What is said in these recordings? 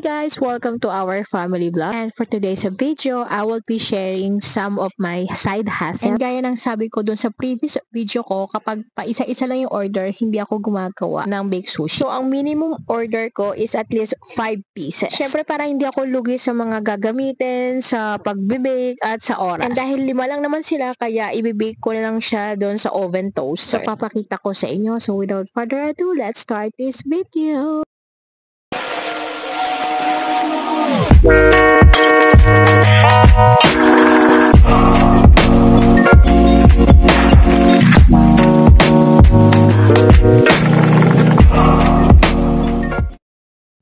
Hi guys! Welcome to our family vlog. And for today's video, I will be sharing some of my side hustle. And gaya ng sabi ko dun sa previous video ko, kapag pa isa-isa lang yung order, hindi ako gumagawa ng bake sushi. So, ang minimum order ko is at least 5 pieces. Syempre, para hindi ako lugi sa mga gagamitin, sa pagbibake at sa oras. And dahil 5 lang naman sila, kaya ibibake ko na lang siya dun sa oven toaster. So, papakita ko sa inyo. So, without further ado, let's start this video.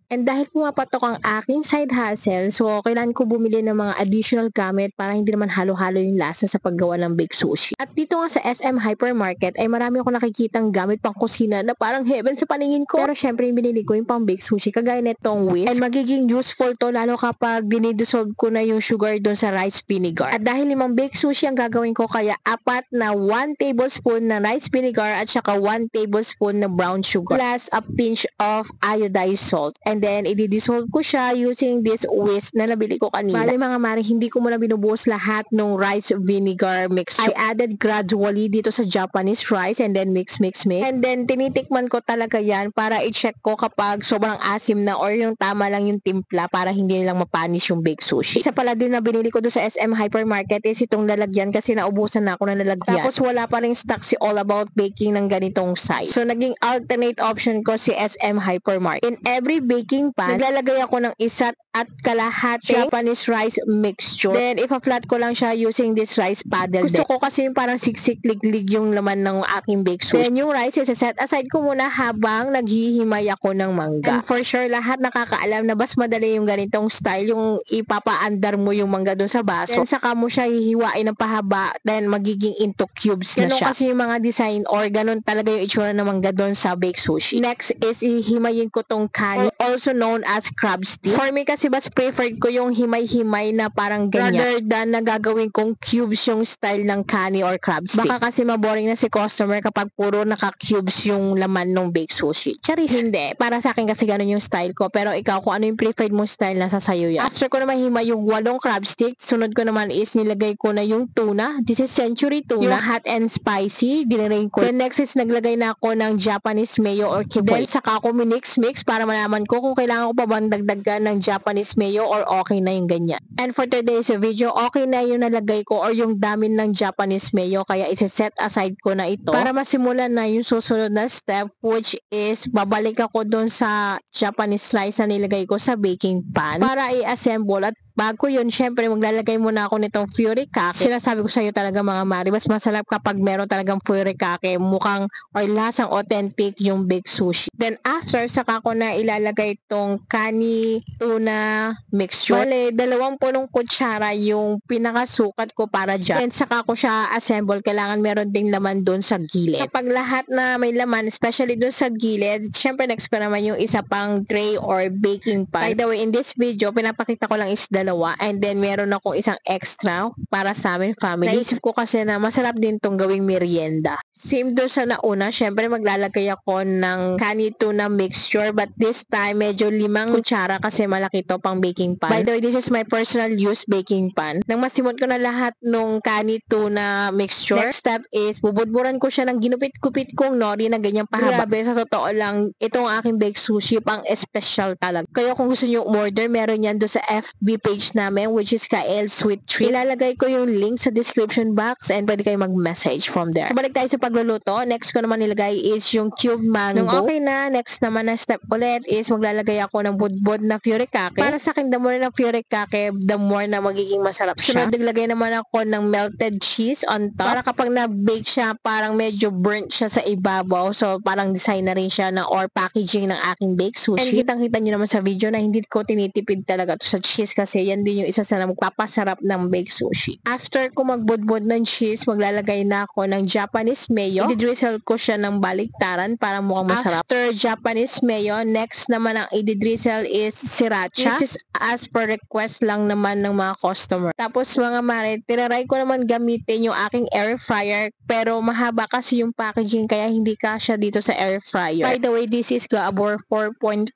And dahil pumapatok ang aking side hustle, so kailangan ko bumili ng mga additional gamit para hindi naman halo-halo yung lasa sa paggawa ng bake sushi. At dito nga sa SM Hypermarket ay marami ako nakikitang gamit pang kusina na parang heaven sa paningin ko. Pero syempre yung binili ko yung pang bake sushi kagaya nitong whisk. And magiging useful to lalo kapag dinidissolve ko na yung sugar doon sa rice vinegar. At dahil 5 bake sushi ang gagawin ko, kaya 4 na 1 tablespoon na rice vinegar at saka 1 tablespoon na brown sugar plus a pinch of iodized salt. And then, i-dissolve ko siya using this whisk na nabili ko kanina. Bale mga mare, hindi ko muna binubuhos lahat ng rice vinegar mixture. I added gradually dito sa Japanese rice and then mix. And then, tinitikman ko talaga yan para i-check ko kapag sobrang asim na or yung tama lang yung timpla para hindi lang mapanis yung bake sushi. Isa pala din na binili ko doon sa SM Hypermarket is itong lalagyan kasi naubusan na ako ng lalagyan. Tapos wala pa rin stock si All About Baking ng ganitong size. So, naging alternate option ko si SM Hypermarket. In every baking pan, naglalagay ako ng 1 at kalahati Japanese rice mixture. Then, ipa-flat ko lang siya using this rice paddle. Gusto ko kasi yung parang siksik-liglig yung laman ng aking bake sushi. Then, yung rice, set aside ko muna habang naghihimay ako ng mangga. And for sure, lahat nakakaalam na mas madali yung ganitong style, yung ipapaandar mo yung mangga doon sa baso. Then, saka mo siya hihiwain ng pahaba, then magiging into cubes na siya. Kasi yung mga design or ganun talaga yung itsura ng mangga doon sa bake sushi. Next is, ihimayin ko tong kani, also known as crab stick. For me kasi mas preferred ko yung himay-himay na parang ganyan rather than na gagawin kong cubes yung style ng kani or crab stick. Baka kasi maboring na si customer kapag puro naka-cubes yung laman ng bake sushi. Charis. Hindi. Para sa akin kasi ganun yung style ko. Pero ikaw, kung ano yung preferred mong style, nasa sayo yan. After ko na mahimay yung 8 crab stick, sunod ko naman is nilagay ko na yung tuna. This is century tuna. Yung hot and spicy. Dinirain ko. Then next is naglagay na ako ng Japanese mayo or kiboy. Then saka ko minix para malaman ko kung kailangan ko pa bang dagdagan ng Japanese mayo or okay na yung ganyan. And for today's video, okay na yung nalagay ko or yung dami ng Japanese mayo, kaya isa-set aside ko na ito para masimulan na yung susunod na step, which is babalik ako doon sa Japanese rice na nilagay ko sa baking pan para i-assemble. At bago yun, syempre maglalagay muna ako nitong furikake. Sinasabi ko sa iyo talaga mga mari, mas masarap kapag meron talagang furikake, mukhang or lasang authentic yung bake sushi. Then after, saka ko na ilalagay itong kani tuna mixture. Bale, 2 punong kutsara yung pinakasukat ko para dyan. Then saka ko siya assemble. Kailangan meron ding laman doon sa gilid. Kapag lahat na may laman, especially doon sa gilid, syempre next ko naman yung isa pang tray or baking pan. By the way, in this video, pinapakita ko lang is 2. And then meron akong isang extra para sa amin family. Naisip ko kasi na masarap din tong gawing merienda. Same doon sa nauna, syempre maglalagay ako ng kani tuna mixture, but this time medyo 5 kutsara kasi malaki to pang baking pan. By the way, this is my personal use baking pan. Nang masimot ko na lahat ng kani tuna mixture, next step is bubudburan ko siya ng ginupit-kupit kong nori na ganyang pahaba. Grabe, sa totoo lang, itong aking bake sushi pang espesyal talaga. Kaya kung gusto nyo order, meron yan doon sa FB page namin, which is Kael Sweet Treat. Ilalagay ko yung link sa description box and pwede kayo mag-message from there. So, balik tayo sa pagluluto. Next ko naman nilagay is yung cube mango. Nung okay na, next naman na step ulit is maglalagay ako ng budbud na furikake. Para sa akin, the more na furikake, the more na magiging masarap siya. Sunod, naglagay naman ako ng melted cheese on top. Para kapag na-bake siya, parang medyo burnt siya sa ibabaw. So, parang design na rin siya na or packaging ng aking bake sushi. And kitang-kita nyo naman sa video na hindi ko tinitipid talaga to sa cheese kasi yan din yung isa sa magpapasarap ng baked sushi. After ko magbudbud ng cheese, maglalagay na ako ng Japanese mayo. I-drizzle ko siya ng baliktaran para mukhang masarap. After Japanese mayo, next naman ang i-drizzle is sriracha. This is as per request lang naman ng mga customer. Tapos mga mare, tinaray ko naman gamitin yung aking air fryer, pero mahaba kasi yung packaging kaya hindi kasya dito sa air fryer. By the way, this is Gabor 4.5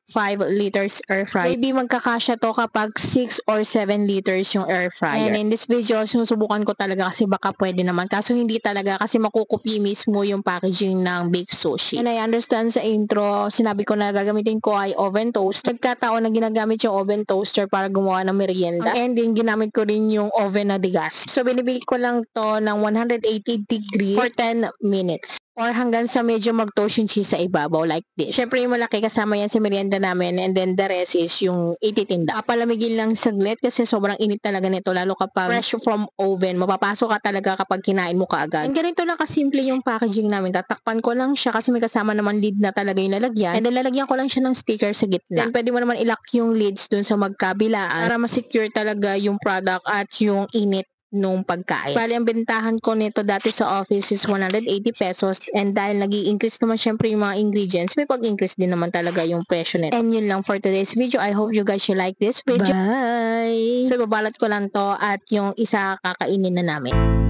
liters air fryer. Maybe magkakasya to kapag 6 or 7 liters yung air fryer. And in this video, sinusubukan ko talaga kasi baka pwede naman. Kaso hindi talaga kasi makukupi mismo yung packaging ng baked sushi. And I understand sa intro, sinabi ko na gagamitin ko ay oven toast. Nagkataon na ginagamit yung oven toaster para gumawa ng merienda. And then ginamit ko rin yung oven na digas. So binibigay ko lang to ng 180 degrees for 10 minutes. Or hanggang sa medyo mag-toast yung cheese sa ibabaw like this. Syempre yung malaki kasama yan sa merienda namin and then the rest is yung ititinda. Papalamigin lang saglit kasi sobrang init talaga nito lalo kapag fresh from oven. Mapapasok ka talaga kapag kinain mo kaagad. And ganito lang kasimple yung packaging namin. Tatakpan ko lang siya kasi may kasama naman lid na talaga yung lalagyan. And then lalagyan ko lang siya ng sticker sa gitna. Then pwede mo naman ilock yung lids dun sa magkabilaan para ma-secure talaga yung product at yung init nung pagkain. Bali, ang bentahan ko nito dati sa office is 180 pesos and dahil nag-i-increase naman syempre yung mga ingredients, may pag-increase din naman talaga yung presyo nito. And yun lang for today's video. I hope you guys should like this video. Bye! So, babalat ko lang to at yung isa kakainin na namin.